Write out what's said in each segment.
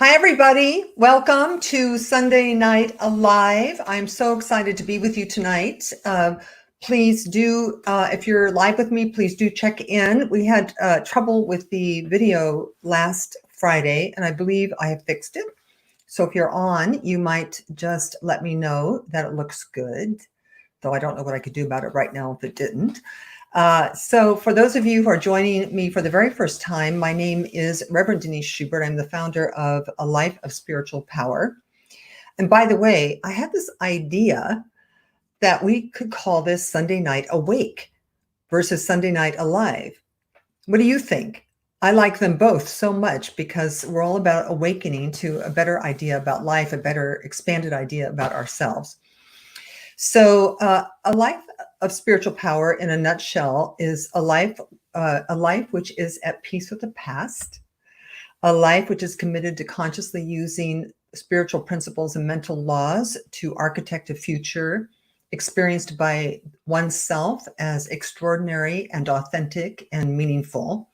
Hi, everybody. Welcome to Sunday Night Alive. I'm so excited to be with you tonight. Please do, if you're live with me, please do check in. We had trouble with the video last Friday, and I believe I have fixed it. So if you're on, you might just let me know that it looks good, though I don't know what I could do about it right now if it didn't. So for those of you who are joining me for the very first time, my name is Reverend Denise Schubert. I'm the founder of A Life of Spiritual Power. And by the way, I had this idea that we could call this Sunday Night Awake versus Sunday Night Alive. What do you think? I like them both so much because we're all about awakening to a better idea about life, a better expanded idea about ourselves. So a life of spiritual power in a nutshell is a life which is at peace with the past, a life which is committed to consciously using spiritual principles and mental laws to architect a future experienced by oneself as extraordinary and authentic and meaningful,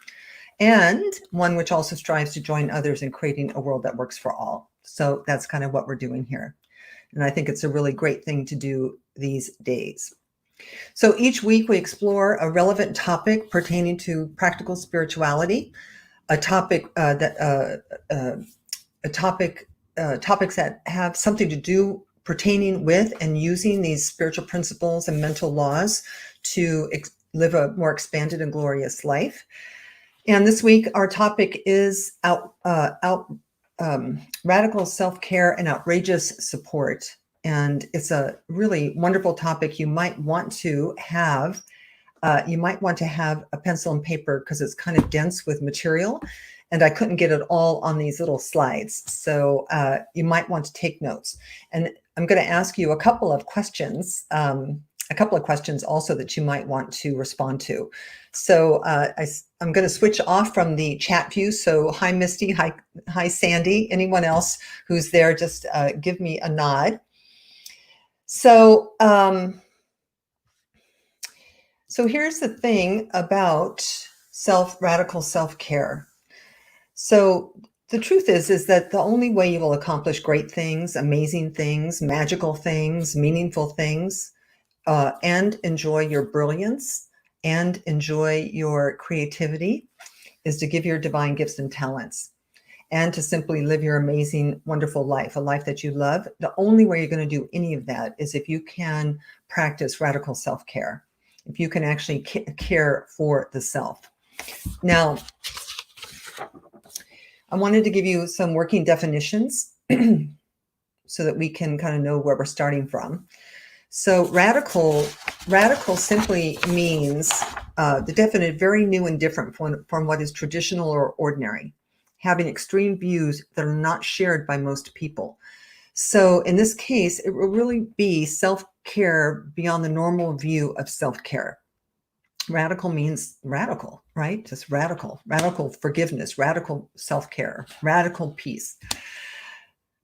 and one which also strives to join others in creating a world that works for all. So that's kind of what we're doing here. And I think it's a really great thing to do these days. So each week we explore a relevant topic pertaining to practical spirituality, topics that have something to do pertaining with and using these spiritual principles and mental laws to live a more expanded and glorious life. And this week our topic is radical self-care and outrageous support. And it's a really wonderful topic. You might want to have a pencil and paper because it's kind of dense with material, and I couldn't get it all on these little slides. So you might want to take notes. And I'm going to ask you a couple of questions also that you might want to respond to. So I'm going to switch off from the chat view. So hi, Misty. Hi, Sandy. Anyone else who's there, just give me a nod. So here's the thing about radical self-care. So the truth is that the only way you will accomplish great things, amazing things, magical things, meaningful things, and enjoy your brilliance and enjoy your creativity is to give your divine gifts and talents and to simply live your amazing, wonderful life, a life that you love. The only way you're going to do any of that is if you can practice radical self-care, if you can actually care for the self. Now, I wanted to give you some working definitions so that we can kind of know where we're starting from. So radical simply means the definite very new and different from what is traditional or ordinary, having extreme views that are not shared by most people. So in this case, it will really be self-care beyond the normal view of self-care. Radical means radical, right? Just radical forgiveness, radical self-care, radical peace.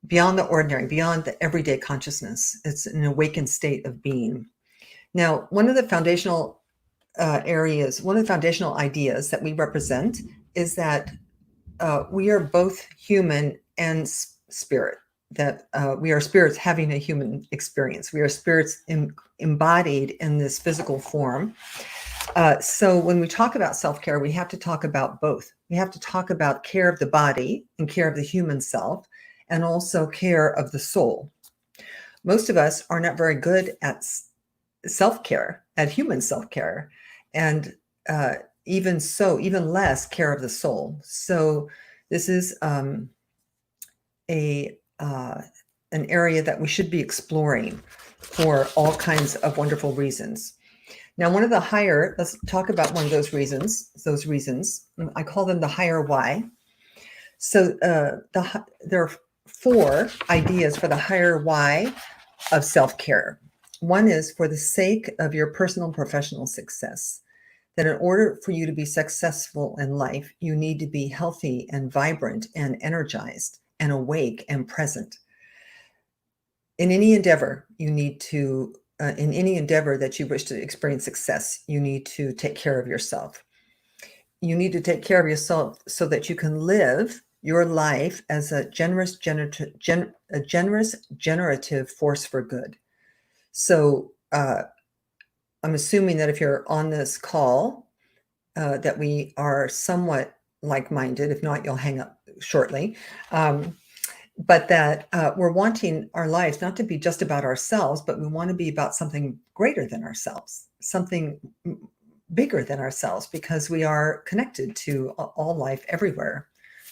Beyond the ordinary, beyond the everyday consciousness. It's an awakened state of being. Now, one of the foundational ideas that we represent is that we are both human and spirit, that we are spirits having a human experience. We are spirits embodied in this physical form. So when we talk about self-care, we have to talk about both. We have to talk about care of the body and care of the human self, and also care of the soul. Most of us are not very good at self-care, at human self-care, and even less care of the soul. So this is an area that we should be exploring for all kinds of wonderful reasons. Now, let's talk about one of those reasons. I call them the higher why. So there are 4 ideas for the higher why of self-care. One is for the sake of your personal and professional success, that in order for you to be successful in life, you need to be healthy and vibrant and energized and awake and present. In any endeavor, in any endeavor that you wish to experience success, you need to take care of yourself. You need to take care of yourself so that you can live your life as a generous generative force for good. So I'm assuming that if you're on this call, that we are somewhat like-minded. If not, you'll hang up shortly. But that we're wanting our lives not to be just about ourselves, but we want to be about something greater than ourselves, something bigger than ourselves, because we are connected to all life everywhere.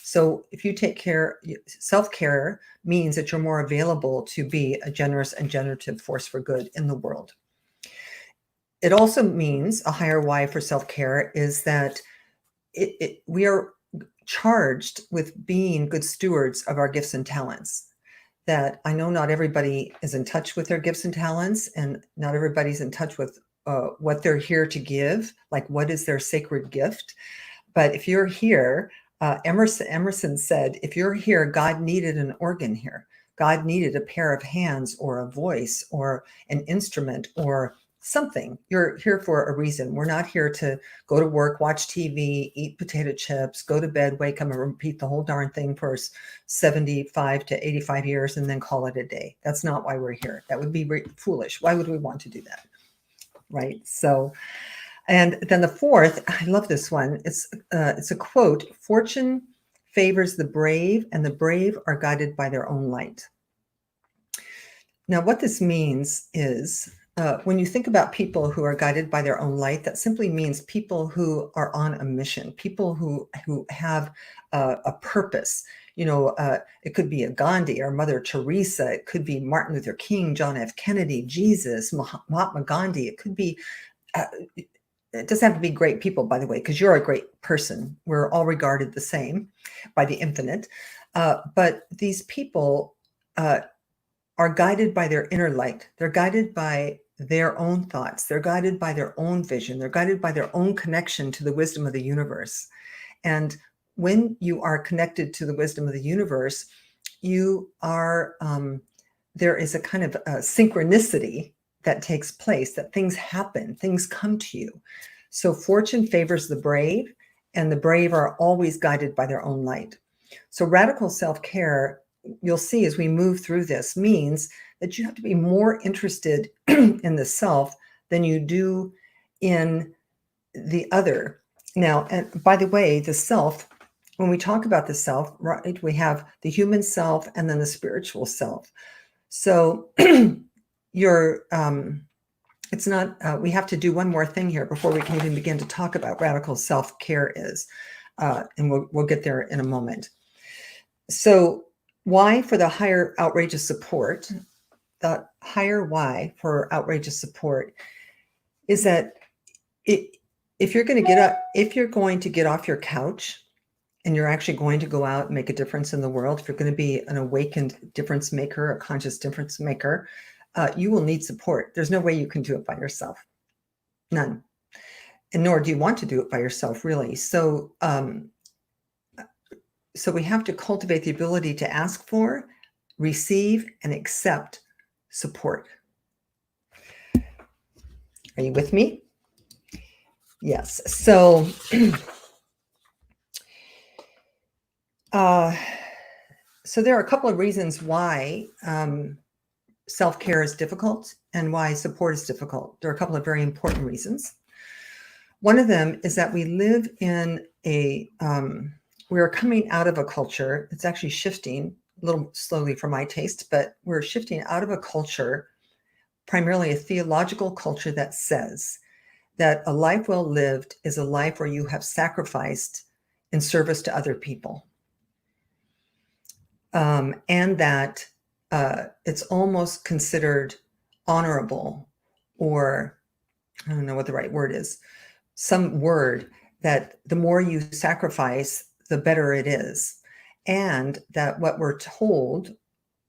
So if you take care, self-care means that you're more available to be a generous and generative force for good in the world. It also means a higher why for self-care is that we are charged with being good stewards of our gifts and talents. That I know not everybody is in touch with their gifts and talents, and not everybody's in touch with what they're here to give, like what is their sacred gift. But if you're here, Emerson said, if you're here, God needed an organ here. God needed a pair of hands or a voice or an instrument or something. You're here for a reason. We're not here to go to work, watch TV, eat potato chips, go to bed, wake up and repeat the whole darn thing for 75 to 85 years and then call it a day. That's not why we're here. That would be foolish. Why would we want to do that? Right? So, and then the fourth, I love this one. It's a quote: "Fortune favors the brave, and the brave are guided by their own light." Now, what this means is, when you think about people who are guided by their own light, that simply means people who are on a mission, people who have a purpose. You know, it could be a Gandhi or Mother Teresa. It could be Martin Luther King, John F. Kennedy, Jesus, Mahatma Gandhi. It could be. It doesn't have to be great people, by the way, because you're a great person. We're all regarded the same by the infinite. But these people are guided by their inner light. They're guided by their own thoughts. They're guided by their own vision. They're guided by their own connection to the wisdom of the universe. And when you are connected to the wisdom of the universe, you are, there is a kind of a synchronicity that takes place, that things happen, things come to you. So fortune favors the brave, and the brave are always guided by their own light. So radical self-care, you'll see as we move through this, means that you have to be more interested in the self than you do in the other. Now, and by the way, the self, when we talk about the self, right, we have the human self and then the spiritual self. So it's not, we have to do one more thing here before we can even begin to talk about radical self-care is, and we'll get there in a moment. So why for the higher outrageous support, the higher why for outrageous support is that if you're going to get up, if you're going to get off your couch and you're actually going to go out and make a difference in the world, if you're going to be an awakened difference maker, a conscious difference maker, you will need support. There's no way you can do it by yourself. None. And nor do you want to do it by yourself, really. So, so we have to cultivate the ability to ask for, receive, and accept support. Are you with me? Yes. So, so there are a couple of reasons why self-care is difficult and why support is difficult. There are a couple of very important reasons. One of them is that we live in a, we are coming out of a culture. It's actually shifting a little slowly for my taste, but we're shifting out of a culture, primarily a theological culture, that says that a life well lived is a life where you have sacrificed in service to other people. And that it's almost considered honorable, or I don't know what the right word is, some word that the more you sacrifice, the better it is. And that what we're told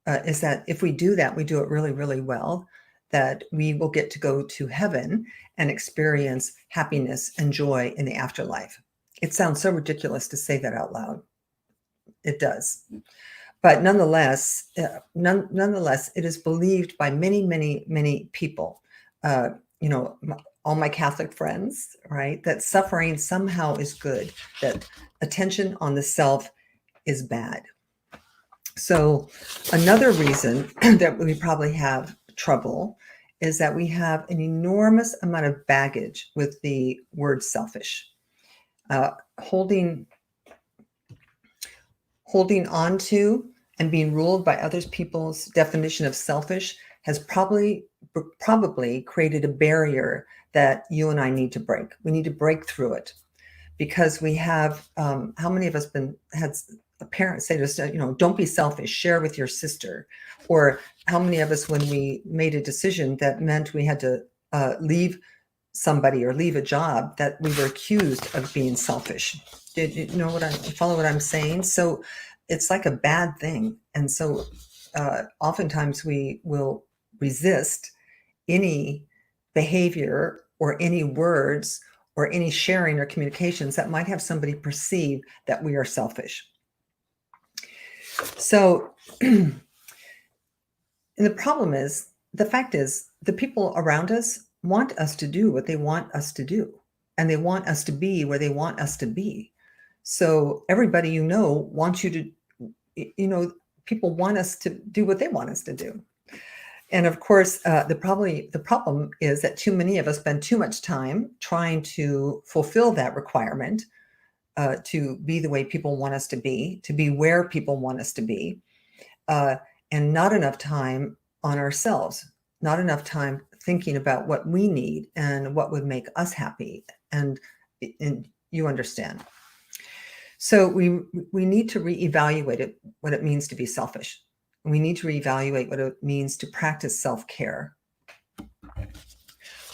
is that if we do that, we do it really, really well, that we will get to go to heaven and experience happiness and joy in the afterlife. It sounds so ridiculous to say that out loud. It does. But nonetheless, nonetheless, it is believed by many, many, many people, you know, all my Catholic friends, right, that suffering somehow is good, that attention on the self is bad. So another reason that we probably have trouble is that we have an enormous amount of baggage with the word selfish. Holding on to and being ruled by other people's definition of selfish has probably created a barrier that you and I need to break. We need to break through it, because we have, how many of us had a parent say to us, don't be selfish, share with your sister? Or how many of us, when we made a decision that meant we had to leave somebody or leave a job, that we were accused of being selfish? Did you follow what I'm saying? So it's like a bad thing. And so oftentimes we will resist any behavior or any words or any sharing or communications that might have somebody perceive that we are selfish. So, and the fact is, the people around us want us to do what they want us to do, and they want us to be where they want us to be. So everybody wants you to, people want us to do what they want us to do. And of course, the problem is that too many of us spend too much time trying to fulfill that requirement, to be the way people want us to be where people want us to be, and not enough time on ourselves, not enough time thinking about what we need and what would make us happy. And you understand. So we need to reevaluate what it means to be selfish. We need to reevaluate what it means to practice self-care.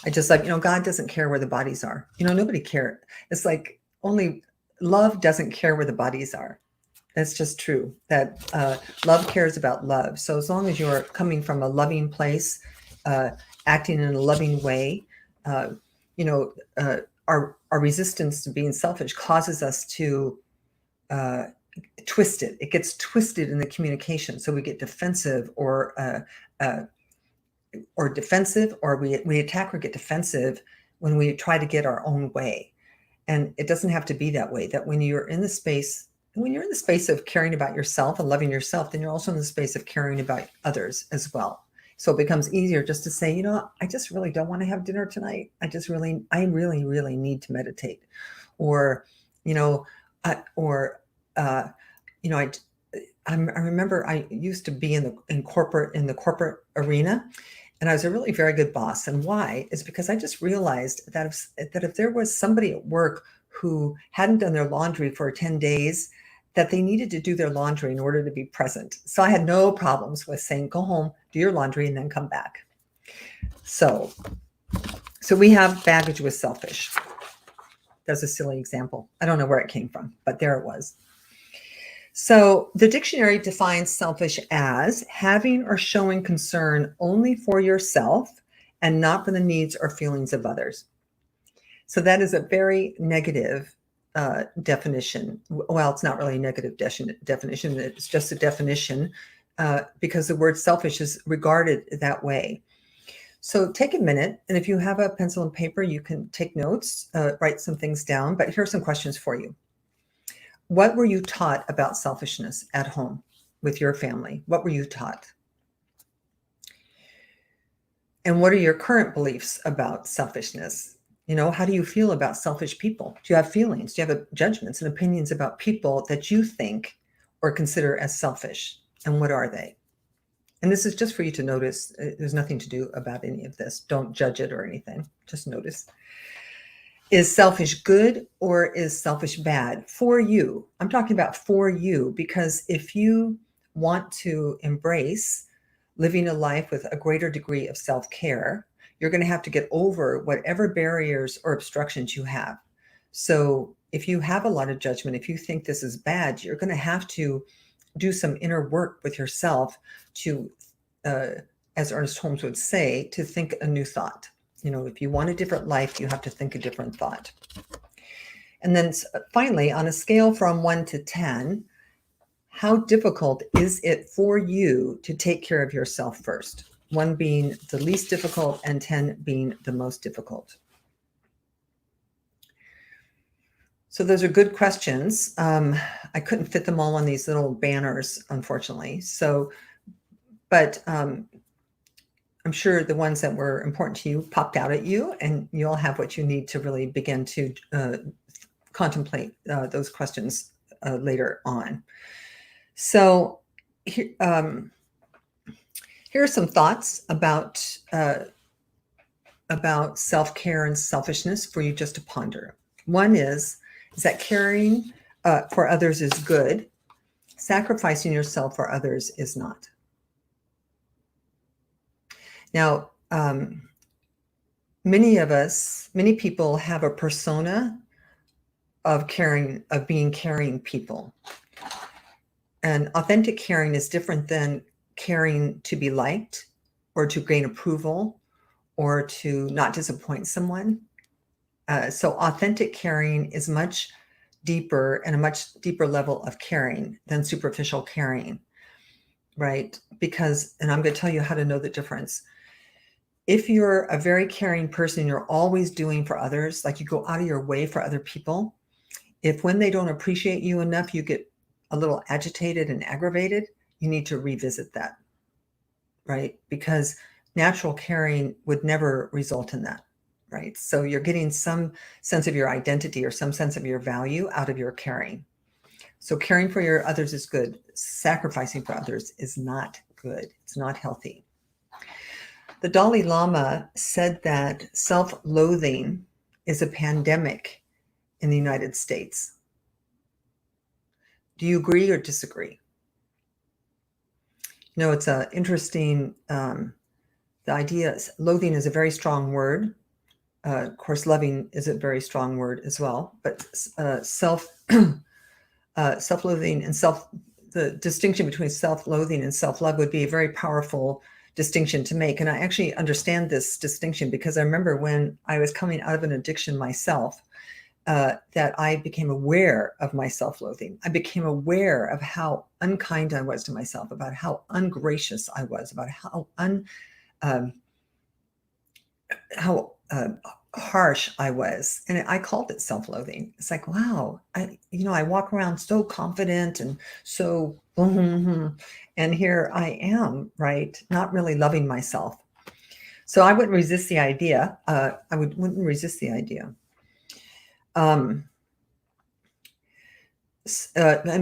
I just God doesn't care where the bodies are. Nobody cares. It's like only love doesn't care where the bodies are. That's just true, that love cares about love. So as long as you're coming from a loving place, acting in a loving way, our resistance to being selfish causes us to twist it. It gets twisted in the communication. So we get defensive or defensive, or we attack or get defensive when we try to get our own way. And it doesn't have to be that way. That when you're in the space of caring about yourself and loving yourself, then you're also in the space of caring about others as well. So it becomes easier just to say, I just really don't want to have dinner tonight. I really, really need to meditate. Or, I remember I used to be in the corporate arena, and I was a really very good boss. And why? Is because I just realized that if there was somebody at work who hadn't done their laundry for 10 days, that they needed to do their laundry in order to be present. So I had no problems with saying, go home, do your laundry, and then come back. So we have baggage with selfish. That's a silly example. I don't know where it came from, but there it was. So the dictionary defines selfish as having or showing concern only for yourself and not for the needs or feelings of others. So that is a very negative definition. Well, it's not really a negative definition. It's just a definition because the word selfish is regarded that way. So take a minute, and if you have a pencil and paper, you can take notes, write some things down. But here are some questions for you. What were you taught about selfishness at home with your family? What were you taught? And what are your current beliefs about selfishness? How do you feel about selfish people? Do you have feelings? Do you have judgments and opinions about people that you think or consider as selfish? And what are they? And this is just for you to notice. There's nothing to do about any of this. Don't judge it or anything. Just notice. Is selfish good or is selfish bad for you? I'm talking about for you, because if you want to embrace living a life with a greater degree of self-care, you're going to have to get over whatever barriers or obstructions you have. So if you have a lot of judgment, if you think this is bad, you're going to have to do some inner work with yourself to, as Ernest Holmes would say, to think a new thought. If you want a different life, you have to think a different thought. And then finally, on a scale from 1 to 10, how difficult is it for you to take care of yourself first? 1 being the least difficult and 10 being the most difficult. So those are good questions. I couldn't fit them all on these little banners, unfortunately. But I'm sure the ones that were important to you popped out at you, and you'll have what you need to really begin to contemplate those questions later on. So here are some thoughts about self-care and selfishness for you just to ponder. One is that caring for others is good. Sacrificing yourself for others is not. Now, many people have a persona of being caring people. And authentic caring is different than caring to be liked or to gain approval or to not disappoint someone. So authentic caring is much deeper and a much deeper level of caring than superficial caring, right? And I'm going to tell you how to know the difference. If you're a very caring person, you're always doing for others, like you go out of your way for other people. If when they don't appreciate you enough, you get a little agitated and aggravated, you need to revisit that, right? Because natural caring would never result in that, right? So you're getting some sense of your identity or some sense of your value out of your caring. So caring for your others is good. Sacrificing for others is not good. It's not healthy. The Dalai Lama said that self-loathing is a pandemic in the United States. Do you agree or disagree? It's interesting. The idea is loathing is a very strong word. Of course, loving is a very strong word as well. But self-loathing and the distinction between self-loathing and self-love would be a very powerful distinction to make. And I actually understand this distinction because I remember when I was coming out of an addiction myself, that I became aware of my self-loathing. I became aware of how unkind I was to myself, about how ungracious I was, about how harsh I was. And I called it self-loathing. It's like, wow, I walk around so confident and so, and here I am, right? Not really loving myself. So I wouldn't resist the idea. Wouldn't resist the idea. And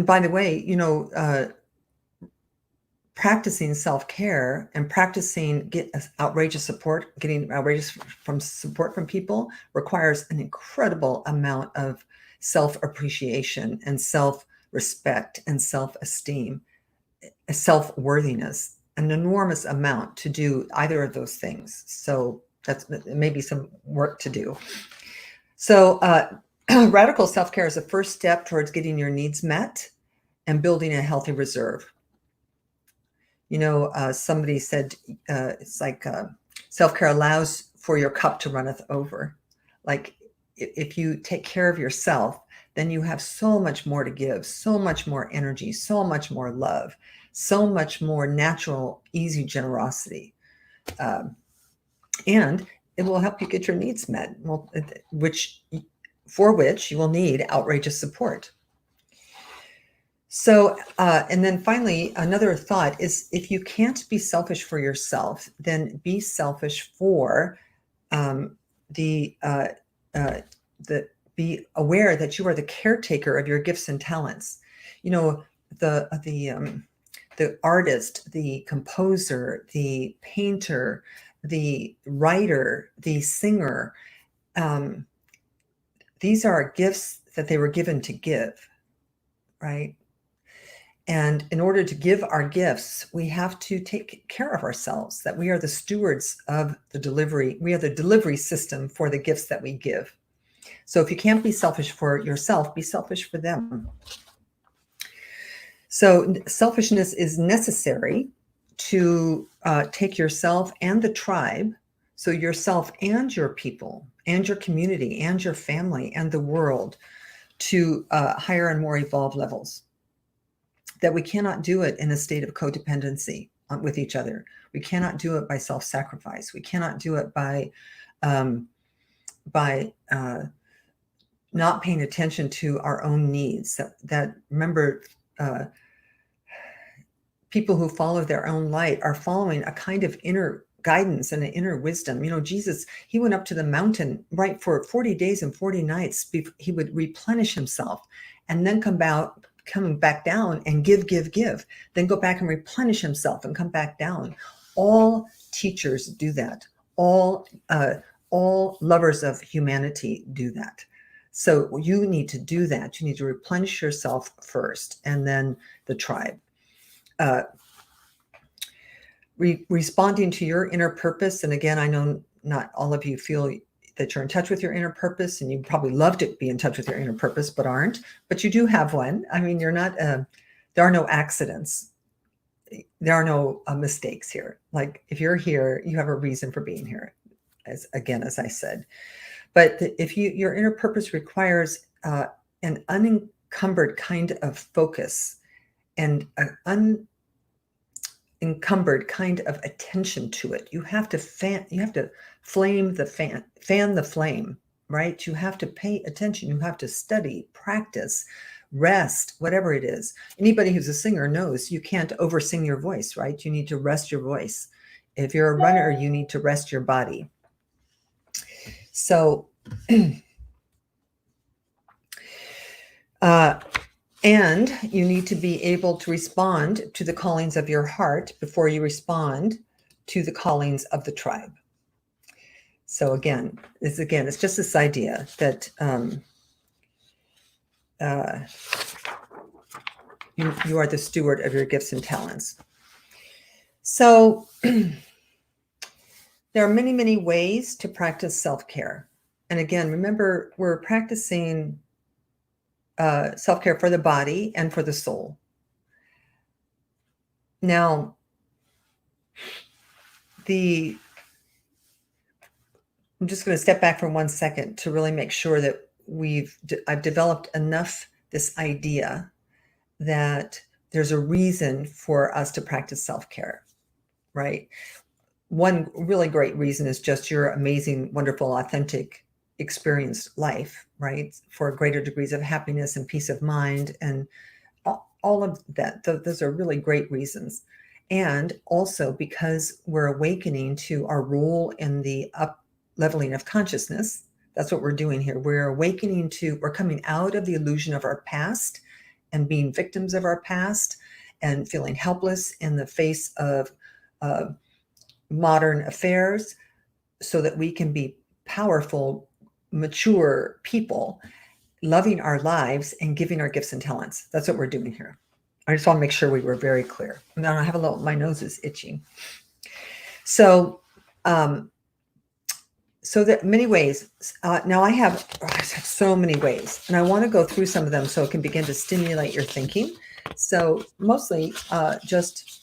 by the way, practicing self-care and getting outrageous support from people requires an incredible amount of self-appreciation and self-respect and self-esteem, self-worthiness, an enormous amount to do either of those things. So that's maybe some work to do. So radical self-care is the first step towards getting your needs met and building a healthy reserve. Somebody said it's like self-care allows for your cup to runneth over. Like if you take care of yourself, then you have so much more to give, so much more energy, so much more love, so much more natural, easy generosity. And it will help you get your needs met, for which you will need outrageous support. So, and then finally, another thought is if you can't be selfish for yourself, then be selfish for be aware that you are the caretaker of your gifts and talents. The artist, the composer, the painter, the writer, the singer, these are gifts that they were given to give, right? And in order to give our gifts, we have to take care of ourselves, that we are the stewards of the delivery. We are the delivery system for the gifts that we give. So if you can't be selfish for yourself, be selfish for them. So selfishness is necessary to take yourself and the tribe, so yourself and your people and your community and your family and the world, to higher and more evolved levels. That we cannot do it in a state of codependency with each other. We cannot do it by self-sacrifice. We cannot do it by not paying attention to our own needs. That remember, people who follow their own light are following a kind of inner guidance and an inner wisdom. Jesus, he went up to the mountain, right, for 40 days and 40 nights. He would replenish himself and then coming back down and give, then go back and replenish himself and come back down. All teachers do that. All lovers of humanity do that. So you need to do that. You need to replenish yourself first, and then the tribe. Responding to your inner purpose. And again, I know not all of you feel that you're in touch with your inner purpose, and you probably love to be in touch with your inner purpose, but aren't. But you do have one. I mean, you're not, there are no accidents. There are no mistakes here. Like if you're here, you have a reason for being here, as I said. But if your inner purpose requires an unencumbered kind of focus and an unencumbered kind of attention to it, you have to fan the flame, right? You have to pay attention. You have to study, practice, rest, whatever it is. Anybody who's a singer knows you can't oversing your voice, right? You need to rest your voice. If you're a runner, you need to rest your body. So, and you need to be able to respond to the callings of your heart before you respond to the callings of the tribe. So it's just this idea that you are the steward of your gifts and talents. So there are many, many ways to practice self-care. And again, remember, we're practicing self-care for the body and for the soul. Now, I'm just going to step back for 1 second to really make sure that I've developed enough this idea that there's a reason for us to practice self-care, right? One really great reason is just your amazing, wonderful, authentic, experienced life, right? For greater degrees of happiness and peace of mind and all of that. Those are really great reasons. And also because we're awakening to our role in the up-leveling of consciousness. That's what we're doing here. We're coming out of the illusion of our past and being victims of our past and feeling helpless in the face of modern affairs, so that we can be powerful, mature people, loving our lives and giving our gifts and talents. That's what we're doing here. I just want to make sure we were very clear. Now I have my nose is itching. So, so there are many ways. Now I have so many ways, and I want to go through some of them so it can begin to stimulate your thinking. So mostly just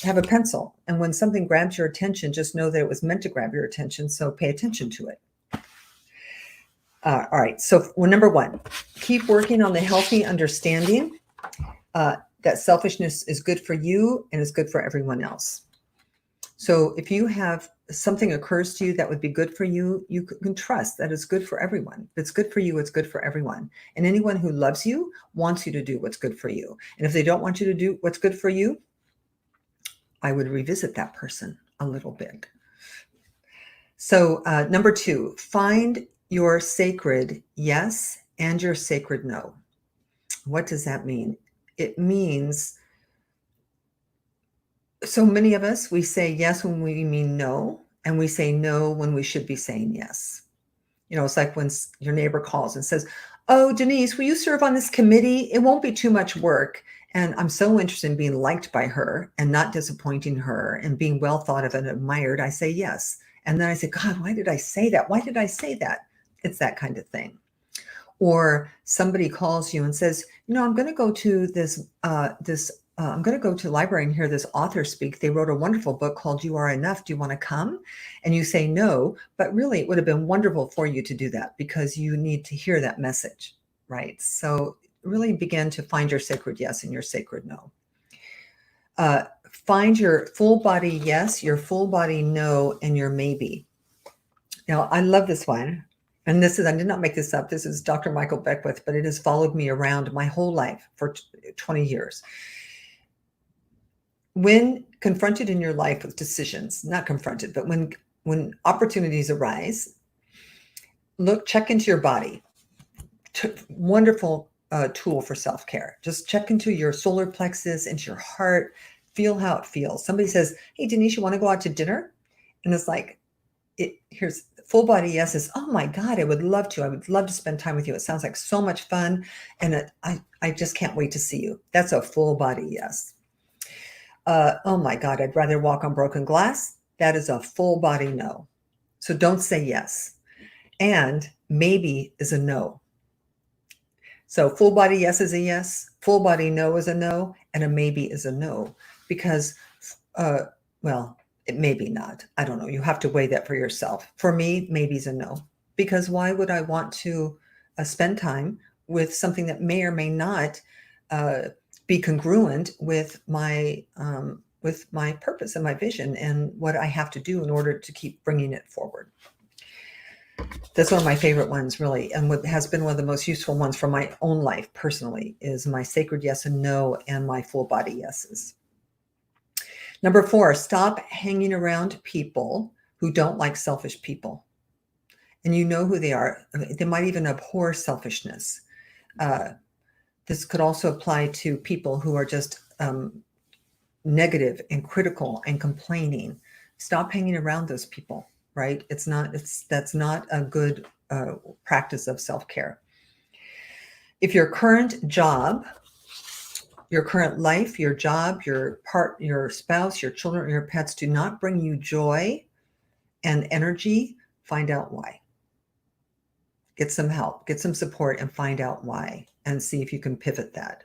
have a pencil, and when something grabs your attention, just know that it was meant to grab your attention, so pay attention to it. All right, so number 1, keep working on the healthy understanding that selfishness is good for you and is good for everyone else. So if you have something occurs to you that would be good for you, you can trust that it's good for everyone. If it's good for you, it's good for everyone. And anyone who loves you wants you to do what's good for you. And if they don't want you to do what's good for you, I would revisit that person a little bit. So number 2, find your sacred yes and your sacred no. What does that mean? It means, so many of us, we say yes when we mean no, and we say no when we should be saying yes. It's like when your neighbor calls and says, "Oh, Denise, will you serve on this committee? It won't be too much work." And I'm so interested in being liked by her and not disappointing her and being well thought of and admired. I say yes. And then I say, God, why did I say that? Why did I say that? It's that kind of thing. Or somebody calls you and says, I'm going to go to I'm going to go to the library and hear this author speak. They wrote a wonderful book called You Are Enough. Do you want to come? And you say no, but really it would have been wonderful for you to do that because you need to hear that message, right? So really begin to find your sacred yes and your sacred no. Find your full body yes, your full body no, and your maybe. Now, I love this one. and this is, I did not make this up. This is Dr. Michael Beckwith, but it has followed me around my whole life for 20 years. When confronted in your life with decisions, not confronted, but when opportunities arise, check into your body. Wonderful tool for self-care. Just check into your solar plexus, into your heart, feel how it feels. Somebody says, hey, Denise, you want to go out to dinner? And it's like, here's full body yeses. Oh my God, I would love to. I would love to spend time with you. It sounds like so much fun. And I just can't wait to see you. That's a full body yes. Oh my God, I'd rather walk on broken glass. That is a full body no. So don't say yes. And maybe is a no. So full body yes is a yes, full body no is a no, and a maybe is a no. Because, well, it may be not. I don't know. You have to weigh that for yourself. For me, maybe is a no. Because why would I want to spend time with something that may or may not be congruent with my purpose and my vision and what I have to do in order to keep bringing it forward? That's one of my favorite ones, really. And what has been one of the most useful ones for my own life personally is my sacred yes and no and my full body yeses. Number 4, stop hanging around people who don't like selfish people. And you know who they are. They might even abhor selfishness. This could also apply to people who are just negative and critical and complaining. Stop hanging around those people, right? That's not a good practice of self-care. If your current job, your current life, your job, your spouse, your children, or your pets do not bring you joy and energy, find out why. Get some help, get some support, and find out why, and see if you can pivot that.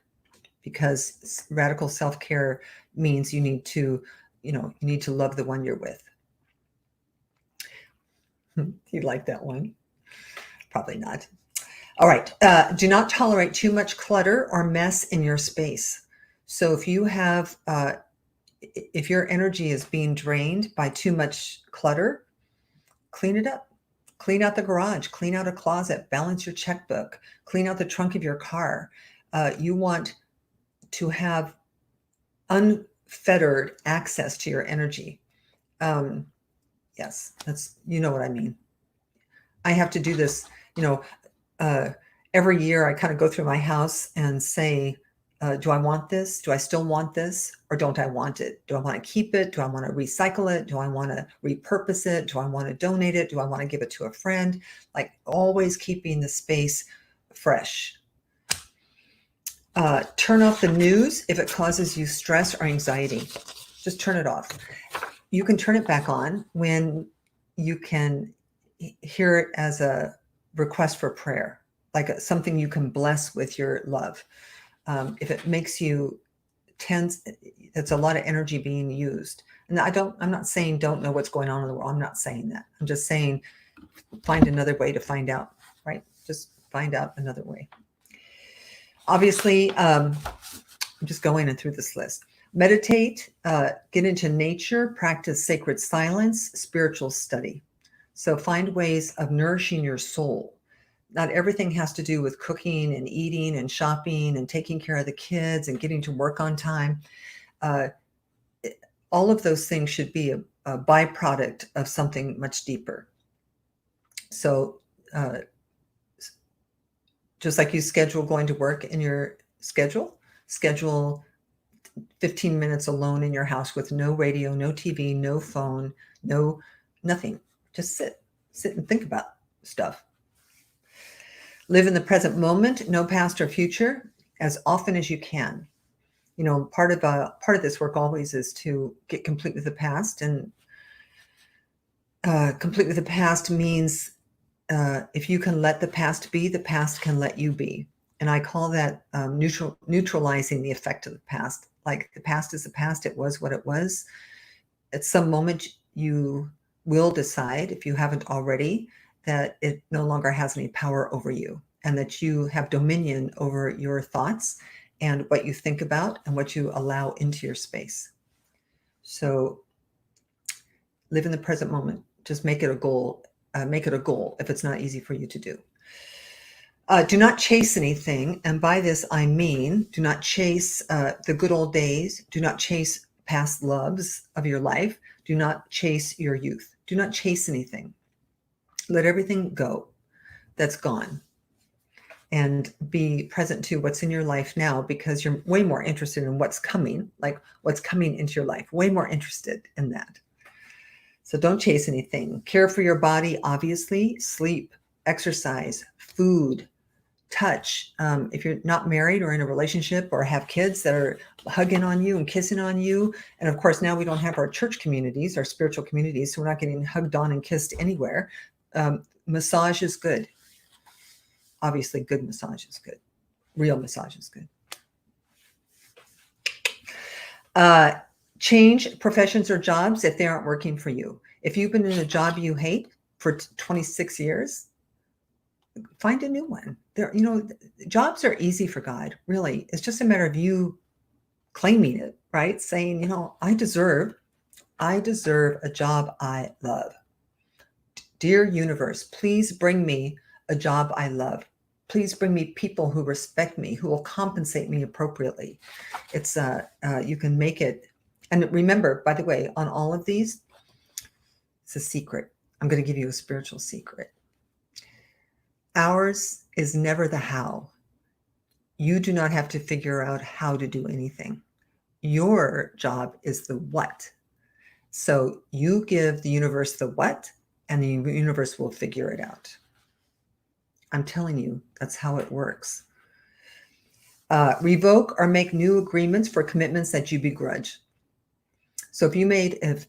Because radical self-care means you need to love the one you're with. You like that one? Probably not. All right. Do not tolerate too much clutter or mess in your space. So if you have, if your energy is being drained by too much clutter, clean it up. Clean out the garage, clean out a closet, balance your checkbook, clean out the trunk of your car. You want to have unfettered access to your energy. Yes, you know what I mean. I have to do this, every year I kind of go through my house and say, do I want this? Do I still want this? Or don't I want it? Do I want to keep it? Do I want to recycle it? Do I want to repurpose it? Do I want to donate it? Do I want to give it to a friend? Like always keeping the space fresh. Turn off the news if it causes you stress or anxiety. Just turn it off. You can turn it back on when you can hear it as a request for prayer, like something you can bless with your love. If it makes you tense, it's a lot of energy being used. And I'm not saying don't know what's going on in the world. I'm not saying that. I'm just saying find another way to find out, right? Just find out another way. Obviously, I'm just going through this list. Meditate, get into nature, practice sacred silence, spiritual study. So find ways of nourishing your soul. Not everything has to do with cooking and eating and shopping and taking care of the kids and getting to work on time. All of those things should be a byproduct of something much deeper. So just like you schedule going to work in your schedule 15 minutes alone in your house with no radio, no TV, no phone, nothing. Just sit and think about stuff. Live in the present moment, no past or future, as often as you can. Part of this work always is to get complete with the past, and complete with the past means if you can let the past be, the past can let you be. And I call that neutralizing the effect of the past. Like the past is the past, it was what it was. At some moment, you will decide, if you haven't already, that it no longer has any power over you, and that you have dominion over your thoughts and what you think about and what you allow into your space. So live in the present moment. Just make it a goal make it a goal if it's not easy for you to do. Do not chase anything. And by this, I mean, do not chase the good old days. Do not chase past loves of your life. Do not chase your youth. Do not chase anything. Let everything go that's gone and be present to what's in your life now, because you're way more interested in what's coming, like what's coming into your life, way more interested in that. So don't chase anything. Care for your body, obviously, sleep, exercise, food, touch. If you're not married or in a relationship or have kids that are hugging on you and kissing on you. And of course, now we don't have our church communities, our spiritual communities, so we're not getting hugged on and kissed anywhere. Massage is good. Obviously, good massage is good. Real massage is good. Change professions or jobs if they aren't working for you. If you've been in a job you hate for 26 years, find a new one. Jobs are easy for God, really. It's just a matter of you claiming it, right? Saying, I deserve a job I love. Dear universe, please bring me a job I love. Please bring me people who respect me, who will compensate me appropriately. It's you can make it. And remember, by the way, on all of these, it's a secret. I'm going to give you a spiritual secret. Ours is never the how. You do not have to figure out how to do anything. Your job is the what. So you give the universe the what, and the universe will figure it out. I'm telling you, that's how it works. Revoke or make new agreements for commitments that you begrudge. So if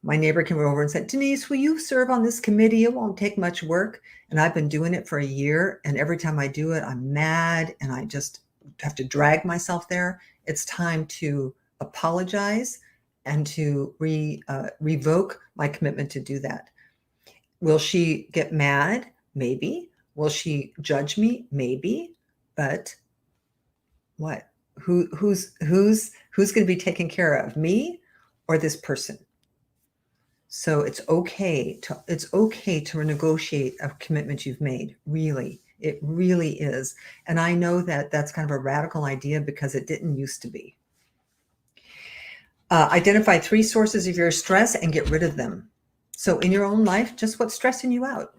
my neighbor came over and said, Denise, will you serve on this committee? It won't take much work. And I've been doing it for a year. And every time I do it, I'm mad and I just have to drag myself there. It's time to apologize and to revoke my commitment to do that. Will she get mad? Maybe. Will she judge me? Maybe. But what? Who's going to be taken care of, me or this person? So it's okay to renegotiate a commitment you've made. Really, it really is. And I know that that's kind of a radical idea because it didn't used to be. Identify 3 sources of your stress and get rid of them. So in your own life, just what's stressing you out.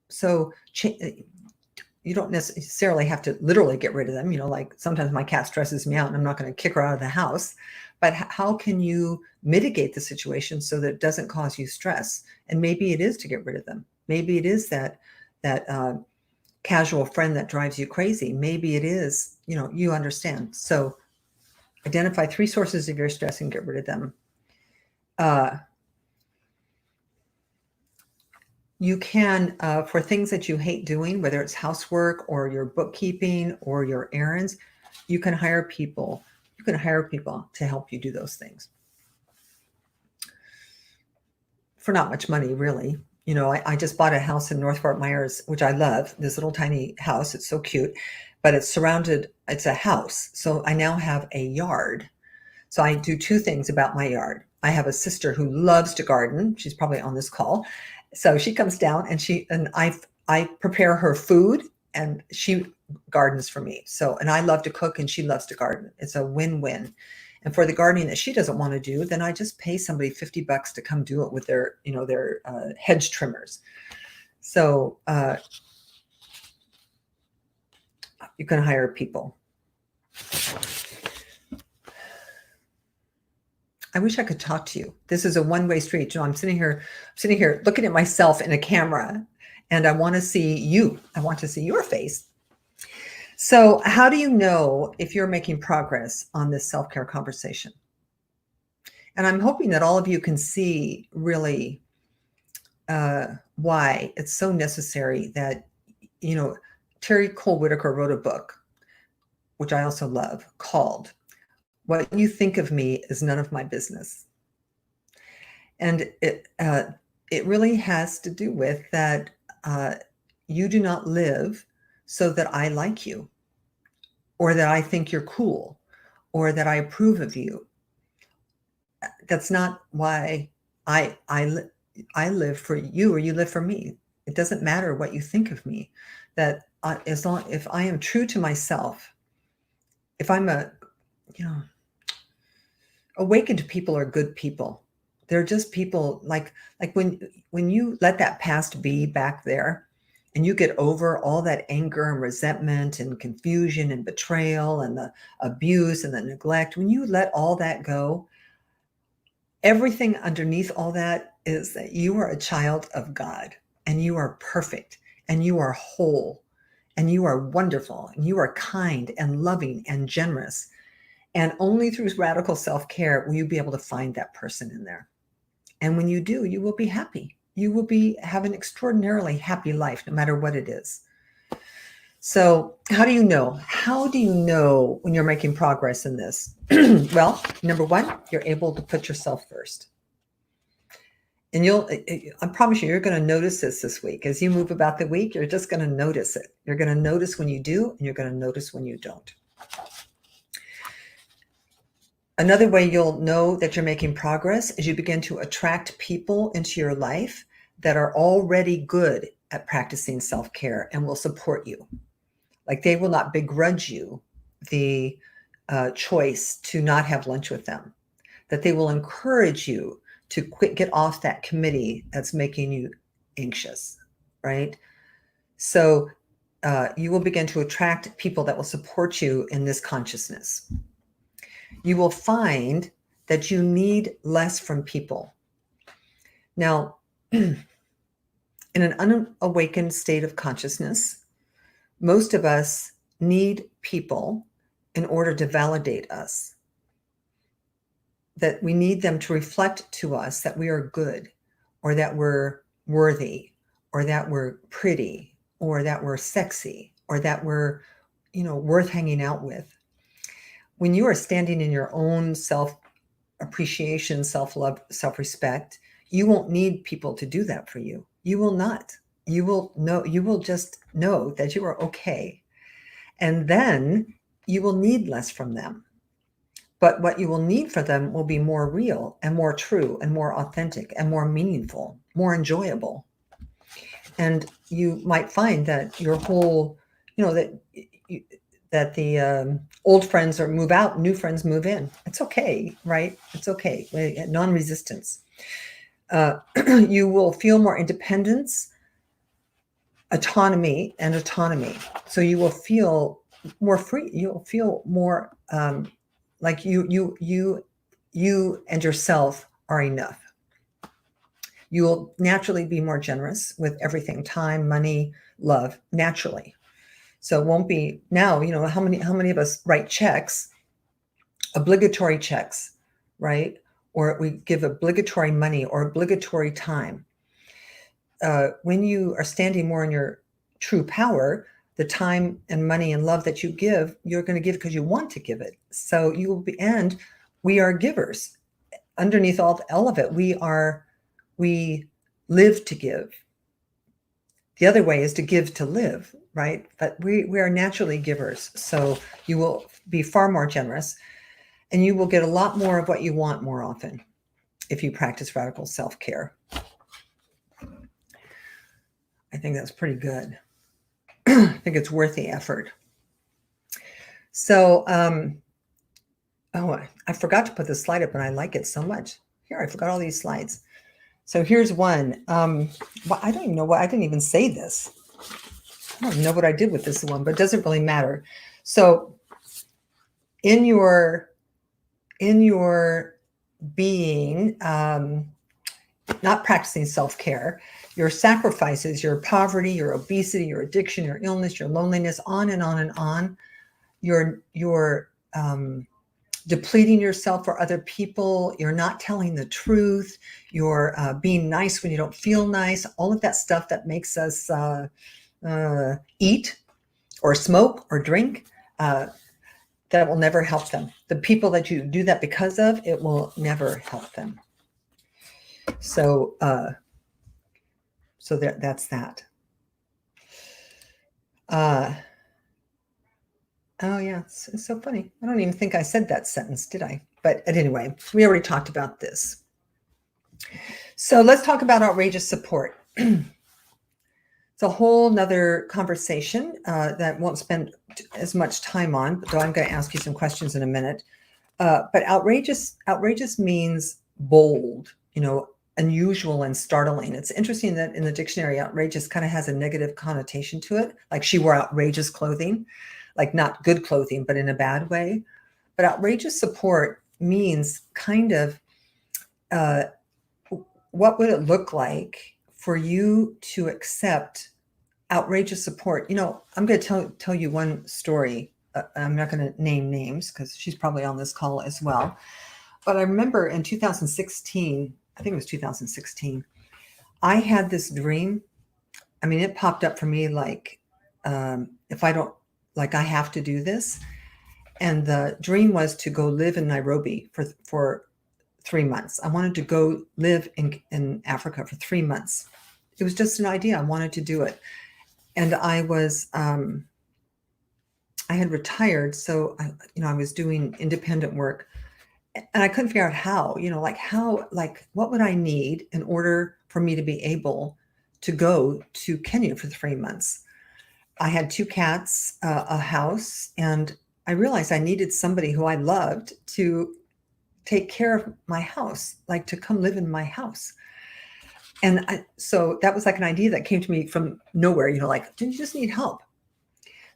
So you don't necessarily have to literally get rid of them. Like sometimes my cat stresses me out and I'm not going to kick her out of the house. But how can you mitigate the situation so that it doesn't cause you stress? And maybe it is to get rid of them. Maybe it is that casual friend that drives you crazy. Maybe it is, you understand. So identify 3 sources of your stress and get rid of them. You can, for things that you hate doing, whether it's housework or your bookkeeping or your errands, you can hire people. You can hire people to help you do those things for not much money, really. I just bought a house in North Fort Myers, which I love, this little tiny house. It's so cute, but it's a house. So I now have a yard. So I do 2 things about my yard. I have a sister who loves to garden. She's probably on this call. So she comes down and I prepare her food and she gardens for me. So, and I love to cook and she loves to garden. It's a win-win. And for the gardening that she doesn't want to do, then I just pay somebody $50 to come do it with their hedge trimmers. So you can hire people. I wish I could talk to you. This is a one-way street. I'm sitting here looking at myself in a camera, and I want to see you. I want to see your face. So how do you know if you're making progress on this self-care conversation? And I'm hoping that all of you can see really why it's so necessary that, Terry Cole Whitaker wrote a book, which I also love, called What You Think of Me Is None of My Business. And it really has to do with that you do not live so that I like you, or that I think you're cool, or that I approve of you. That's not why I live for you or you live for me. It doesn't matter what you think of me. That if I am true to myself, if I'm awakened people are good people. They're just people like when you let that past be back there and you get over all that anger and resentment and confusion and betrayal and the abuse and the neglect, when you let all that go, everything underneath all that is that you are a child of God and you are perfect and you are whole and you are wonderful and you are kind and loving and generous. And only through radical self-care will you be able to find that person in there. And when you do, you will be happy. You will have an extraordinarily happy life, no matter what it is. So how do you know? How do you know when you're making progress in this? Well, number one, you're able to put yourself first. And I promise you're going to notice this week. As you move about the week, you're just going to notice it. You're going to notice when you do, and you're going to notice when you don't. Another way you'll know that you're making progress is you begin to attract people into your life that are already good at practicing self-care and will support you. Like they will not begrudge you the choice to not have lunch with them, that they will encourage you to get off that committee that's making you anxious, right? So you will begin to attract people that will support you in this consciousness. You will find that you need less from people. Now, in an unawakened state of consciousness, most of us need people in order to validate us, that we need them to reflect to us that we are good, or that we're worthy, or that we're pretty, or that we're sexy, or that we're, worth hanging out with. When you are standing in your own self-appreciation, self-love, self-respect, you won't need people to do that for you. You will not. You will just know that you are okay. And then you will need less from them. But what you will need for them will be more real and more true and more authentic and more meaningful, more enjoyable. And you might find that your whole, that the old friends move out, new friends move in. It's okay, right? It's okay. Non-resistance. You will feel more independence, autonomy. So you will feel more free. You'll feel more like you and yourself are enough. You will naturally be more generous with everything: time, money, love, naturally. So it won't be now, how many of us write checks, obligatory checks, right? Or we give obligatory money or obligatory time. When you are standing more in your true power, the time and money and love that you give, you're going to give because you want to give it. So you will be, and we are givers. Underneath all of it, we live to give. The other way is to give to live, right? But we are naturally givers. So you will be far more generous and you will get a lot more of what you want more often if you practice radical self-care. I think that's pretty good. I think it's worth the effort. So, I forgot to put this slide up and I like it so much. Here, I forgot all these slides. So here's one. Well, I don't even know what, I didn't even say this. I don't know what I did with this one, but it doesn't really matter. So in your being, not practicing self-care, your sacrifices, your poverty, your obesity, your addiction, your illness, your loneliness, on and on and on, you're depleting yourself for other people, you're not telling the truth, you're being nice when you don't feel nice, all of that stuff that makes us eat or smoke or drink, that will never help them. The people that you do that because of, it will never help them. So that's that. Oh yeah, it's so funny. I don't even think I said that sentence, did I? But anyway, we already talked about this. So let's talk about outrageous support. It's a whole nother conversation that won't spend as much time on, though I'm going to ask you some questions in a minute. But outrageous means bold, unusual and startling. It's interesting that in the dictionary, outrageous kind of has a negative connotation to it, like she wore outrageous clothing, like not good clothing, but in a bad way. But outrageous support means kind of what would it look like for you to accept outrageous support? I'm going to tell you one story. I'm not going to name names because she's probably on this call as well. But I remember in 2016, I think it was 2016, I had this dream. I mean, it popped up for me like, if I don't, like I have to do this. And the dream was to go live in Nairobi for 3 months. I wanted to go live in Africa for 3 months. It was just an idea. I wanted to do it. And I was, I had retired. So I was doing independent work and I couldn't figure out how, what would I need in order for me to be able to go to Kenya for 3 months? I had 2 cats, a house, and I realized I needed somebody who I loved to take care of my house, like to come live in my house. And so that was like an idea that came to me from nowhere, like, do you just need help?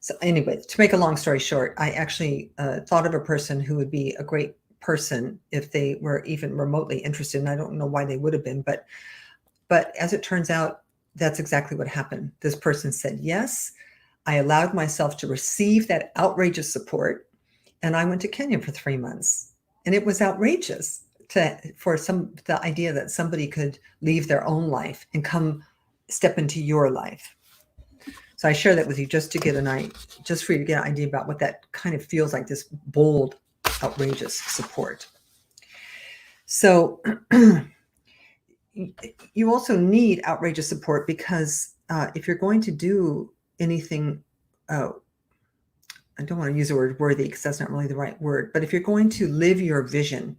So anyway, to make a long story short, I actually thought of a person who would be a great person if they were even remotely interested. And I don't know why they would have been, but as it turns out, that's exactly what happened. This person said yes. I allowed myself to receive that outrageous support, and I went to Kenya for 3 months. And it was outrageous for the idea that somebody could leave their own life and come step into your life. So I share that with you just for you to get an idea about what that kind of feels like, this bold, outrageous support. So you also need outrageous support because if you're going to do anything, I don't want to use the word worthy because that's not really the right word, but if you're going to live your vision,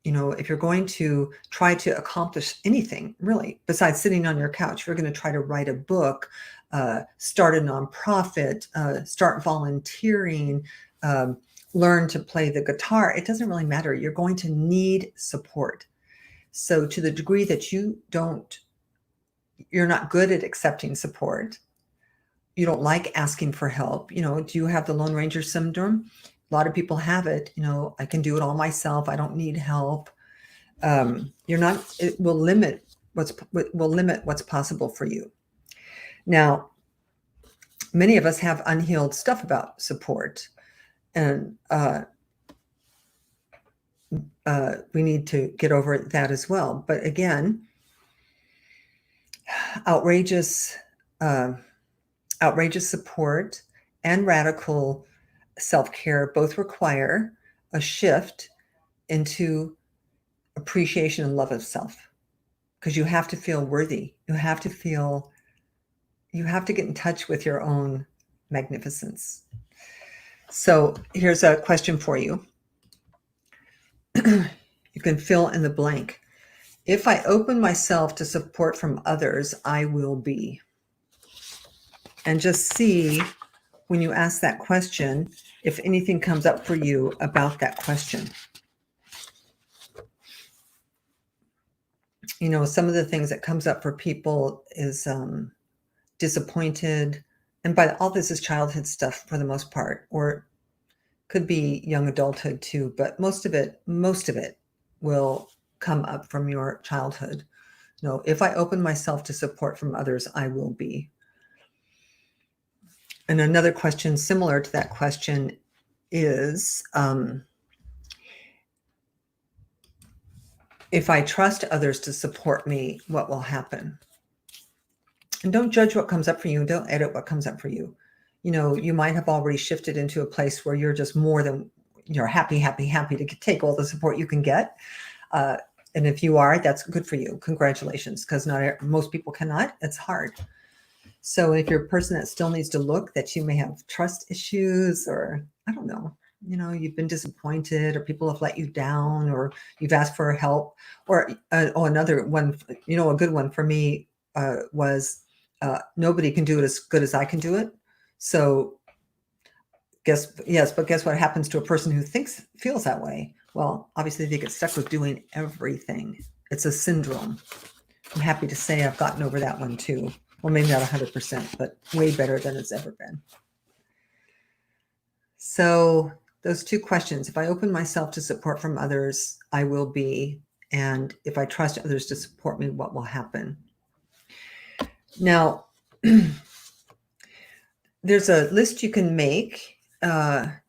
if you're going to try to accomplish anything really besides sitting on your couch, if you're going to try to write a book, start a nonprofit, start volunteering, learn to play the guitar, it doesn't really matter. You're going to need support. So to the degree that you're not good at accepting support, you don't like asking for help, do you have the Lone Ranger syndrome? A lot of people have it. I can do it all myself. I don't need help. It will limit what's possible for you. Now, many of us have unhealed stuff about support, and we need to get over that as well. But again, outrageous support and radical self-care both require a shift into appreciation and love of self, because you have to feel worthy. You have to get in touch with your own magnificence. So here's a question for you. You can fill in the blank. If I open myself to support from others, I will be. And just see when you ask that question, if anything comes up for you about that question. Some of the things that comes up for people is disappointed. And by all this is childhood stuff for the most part, or could be young adulthood too, but most of it will come up from your childhood. If I open myself to support from others, I will be. And another question similar to that question is, if I trust others to support me, what will happen? And don't judge what comes up for you. Don't edit what comes up for you. You might have already shifted into a place where you're just more than, happy to take all the support you can get. And if you are, that's good for you. Congratulations, because most people cannot. It's hard. So if you're a person that still needs to look, that you may have trust issues, or I don't know, you've been disappointed, or people have let you down, or you've asked for help, or another one, a good one for me was nobody can do it as good as I can do it. So guess what happens to a person who feels that way? Well, obviously they get stuck with doing everything. It's a syndrome. I'm happy to say I've gotten over that one too. Well, maybe not 100%, but way better than it's ever been. So those two questions: if I open myself to support from others, I will be. And if I trust others to support me, what will happen? Now, there's a list you can make. Not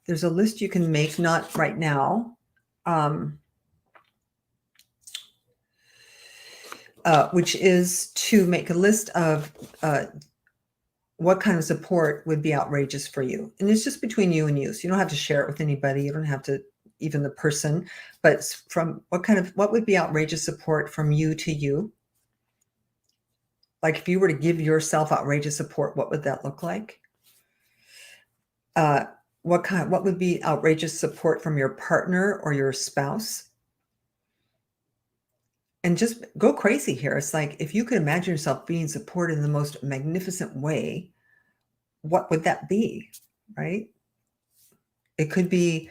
right now, which is to make a list of what kind of support would be outrageous for you. And it's just between you and you. So you don't have to share it with anybody. You don't have to, even the person, but from what would be outrageous support from you to you? Like if you were to give yourself outrageous support, what would that look like? What would be outrageous support from your partner or your spouse? And just go crazy here. It's like, if you could imagine yourself being supported in the most magnificent way, what would that be, right? It could be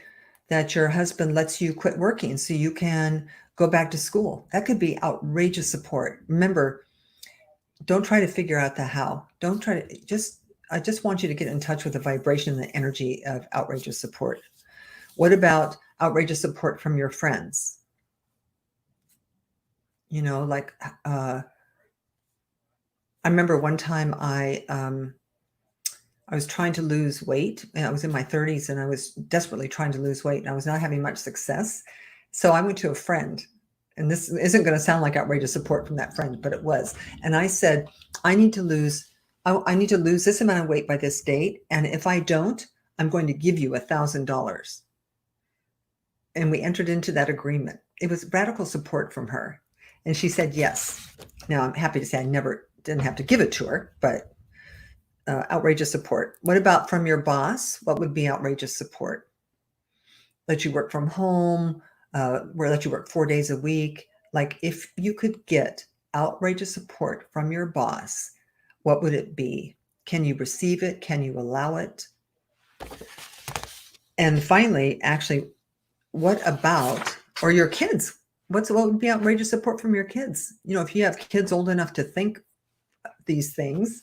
that your husband lets you quit working so you can go back to school. That could be outrageous support. Remember, don't try to figure out the how. Don't try to I just want you to get in touch with the vibration and the energy of outrageous support. What about outrageous support from your friends? I remember one time I was trying to lose weight, and I was in my 30s, and I was desperately trying to lose weight, and I was not having much success. So I went to a friend, and this isn't going to sound like outrageous support from that friend, but it was. And I said, I need to lose this amount of weight by this date. And if I don't, I'm going to give you $1,000. And we entered into that agreement. It was radical support from her. And she said, yes. Now I'm happy to say I never didn't have to give it to her, but outrageous support. What about from your boss? What would be outrageous support? Let you work from home, let you work 4 days a week. Like, if you could get outrageous support from your boss, what would it be? Can you receive it? Can you allow it? And finally, actually, what about, or your kids? What would be outrageous support from your kids? If you have kids old enough to think these things,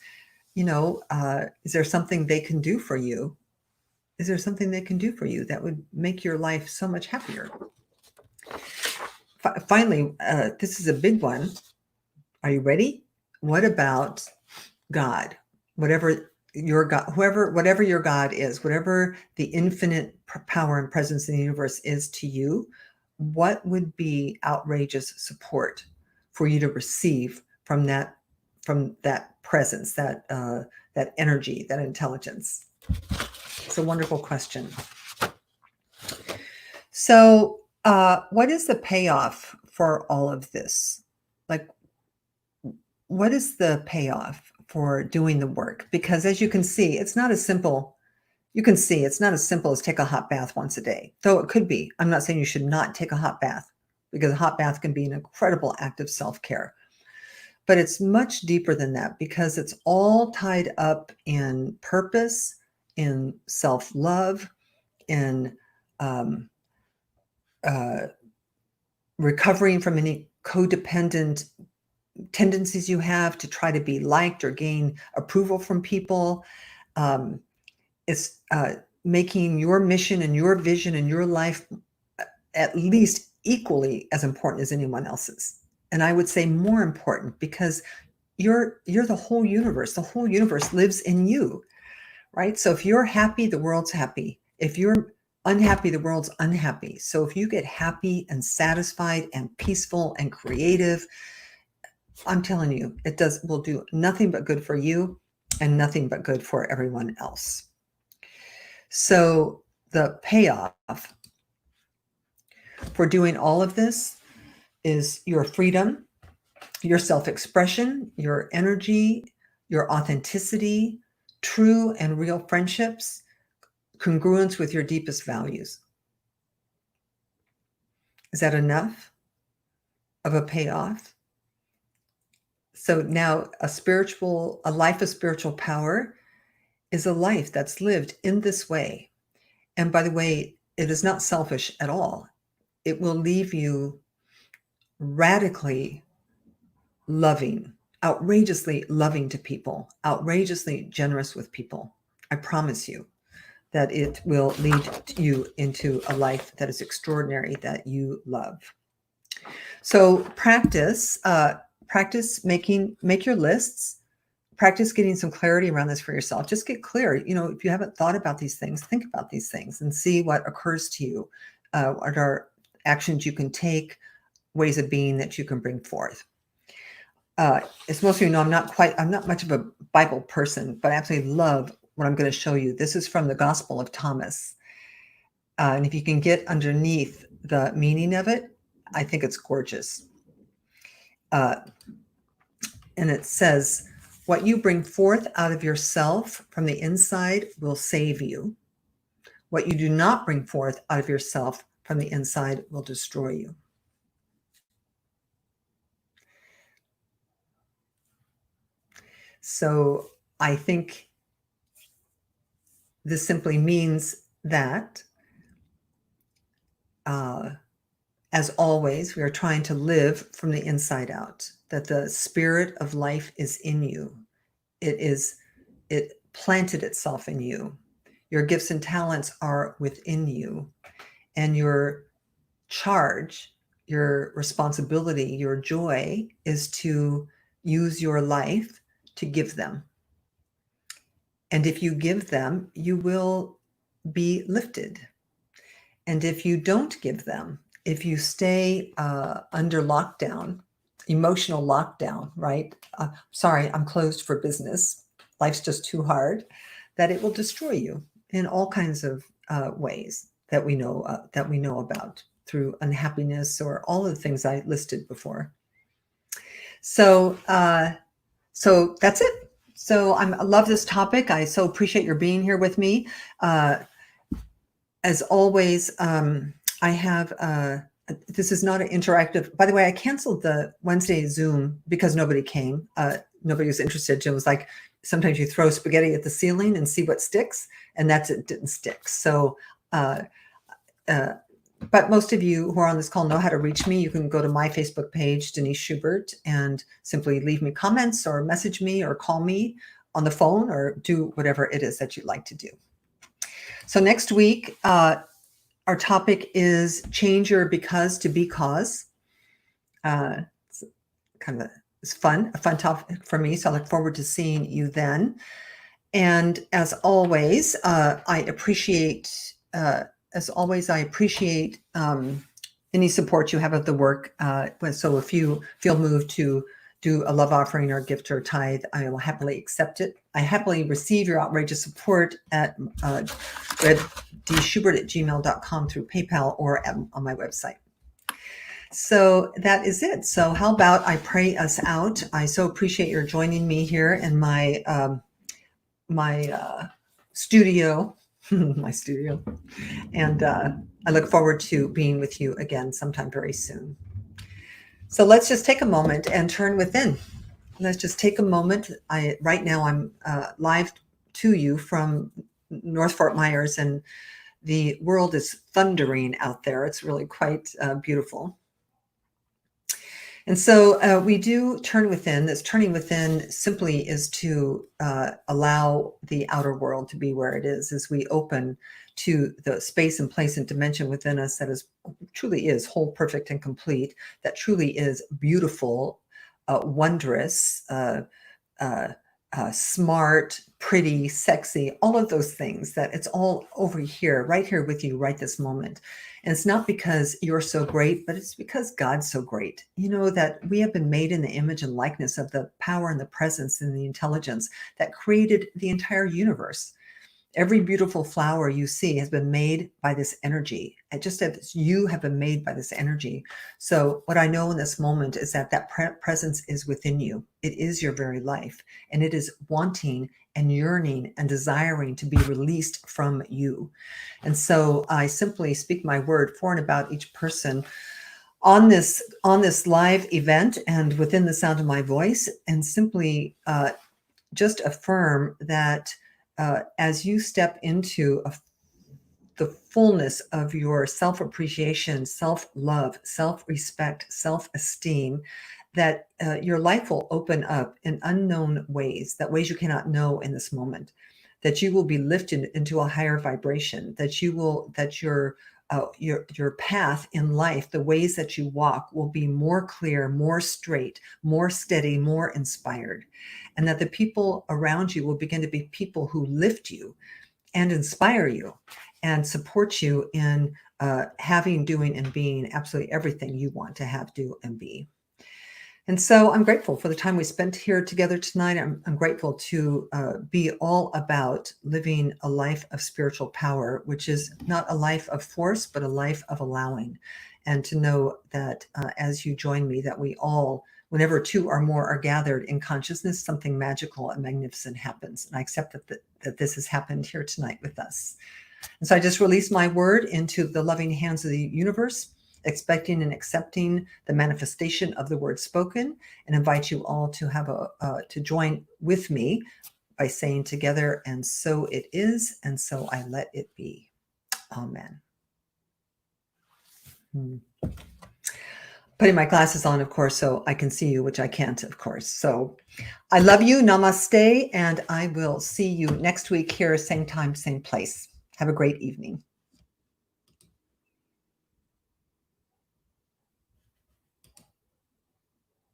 is there something they can do for you? Is there something they can do for you that would make your life so much happier? Finally, this is a big one. Are you ready? What about God? Whatever your God is, whatever the infinite power and presence in the universe is to you, what would be outrageous support for you to receive from that presence, that energy, that intelligence? It's a wonderful question. So what is the payoff for all of this? Like, what is the payoff for doing the work? Because as you can see, it's not as simple. It's not as simple as take a hot bath once a day, though it could be. I'm not saying you should not take a hot bath, because a hot bath can be an incredible act of self-care. But it's much deeper than that, because it's all tied up in purpose, in self-love, in recovering from any codependent tendencies you have to try to be liked or gain approval from people. It's making your mission and your vision and your life at least equally as important as anyone else's. And I would say more important, because you're the whole universe. The whole universe lives in you, right? So if you're happy, the world's happy. If you're unhappy, the world's unhappy. So if you get happy and satisfied and peaceful and creative, I'm telling you, will do nothing but good for you and nothing but good for everyone else. So the payoff for doing all of this is your freedom, your self-expression, your energy, your authenticity, true and real friendships, congruence with your deepest values. Is that enough of a payoff? So now a life of spiritual power is a life that's lived in this way. And by the way, it is not selfish at all. It will leave you radically loving, outrageously loving to people, outrageously generous with people. I promise you that it will lead you into a life that is extraordinary, that you love. So practice make your lists, practice getting some clarity around this for yourself. Just get clear. If you haven't thought about these things, think about these things and see what occurs to you. What are actions you can take, ways of being that you can bring forth. As most of you know, I'm not much of a Bible person, but I absolutely love what I'm going to show you. This is from the Gospel of Thomas. And if you can get underneath the meaning of it, I think it's gorgeous. And it says, what you bring forth out of yourself from the inside will save you. What you do not bring forth out of yourself from the inside will destroy you. So I think this simply means that, as always, we are trying to live from the inside out, that the spirit of life is in you. It planted itself in you. Your gifts and talents are within you, and your charge, your responsibility, your joy is to use your life to give them. And if you give them, you will be lifted. And if you don't give them, if you stay under lockdown, emotional lockdown, right? Sorry, I'm closed for business. Life's just too hard. That it will destroy you in all kinds of ways that we know about, through unhappiness or all of the things I listed before. So that's it. So I love this topic. I so appreciate your being here with me. As always, I have, this is not an interactive, by the way, I canceled the Wednesday Zoom because nobody came. Nobody was interested. Jim was like, sometimes you throw spaghetti at the ceiling and see what sticks, and it didn't stick. So, but most of you who are on this call know how to reach me. You can go to my Facebook page, Denise Schubert, and simply leave me comments or message me or call me on the phone or do whatever it is that you'd like to do. So next week, our topic is change your because to because. It's it's a fun topic for me. So I look forward to seeing you then. And as always, I appreciate any support you have of the work. So if you feel moved to do a love offering or gift or tithe, I will happily accept it. I happily receive your outrageous support at redschubert@gmail.com through PayPal or on my website. So that is it. So how about I pray us out? I so appreciate your joining me here in my studio, my studio. And I look forward to being with you again sometime very soon. So let's just take a moment and turn within. Let's just take a moment. Right now I'm live to you from North Fort Myers, and the world is thundering out there. It's really quite beautiful. And so we do turn within. This turning within simply is to allow the outer world to be where it is, as we open to the space and place and dimension within us that truly is whole, perfect, and complete, that truly is beautiful, wondrous, smart, pretty, sexy, all of those things, that it's all over here, right here with you, right this moment. And it's not because you're so great, but it's because God's so great. You know that we have been made in the image and likeness of the power and the presence and the intelligence that created the entire universe. Every beautiful flower you see has been made by this energy. And just as you have been made by this energy. So what I know in this moment is that presence is within you. It is your very life, and it is wanting and yearning and desiring to be released from you. And so I simply speak my word for and about each person on this live event and within the sound of my voice, and simply just affirm that as you step into the fullness of your self-appreciation, self-love, self-respect, self-esteem, that your life will open up in unknown ways, that ways you cannot know in this moment, that you will be lifted into a higher vibration, that your path in life, the ways that you walk, will be more clear, more straight, more steady, more inspired, and that the people around you will begin to be people who lift you and inspire you and support you in having, doing, and being absolutely everything you want to have, do, and be. And so I'm grateful for the time we spent here together tonight. I'm grateful to be all about living a life of spiritual power, which is not a life of force, but a life of allowing. And to know that as you join me, that we all, whenever two or more are gathered in consciousness, something magical and magnificent happens. And I accept that this has happened here tonight with us. And so I just release my word into the loving hands of the universe, expecting and accepting the manifestation of the word spoken, and invite you all to have to join with me by saying together, and so it is, and so I let it be. Amen. Putting my glasses on, of course, so I can see you, which I can't, of course. So I love you. Namaste. And I will see you next week here, same time, same place. Have a great evening.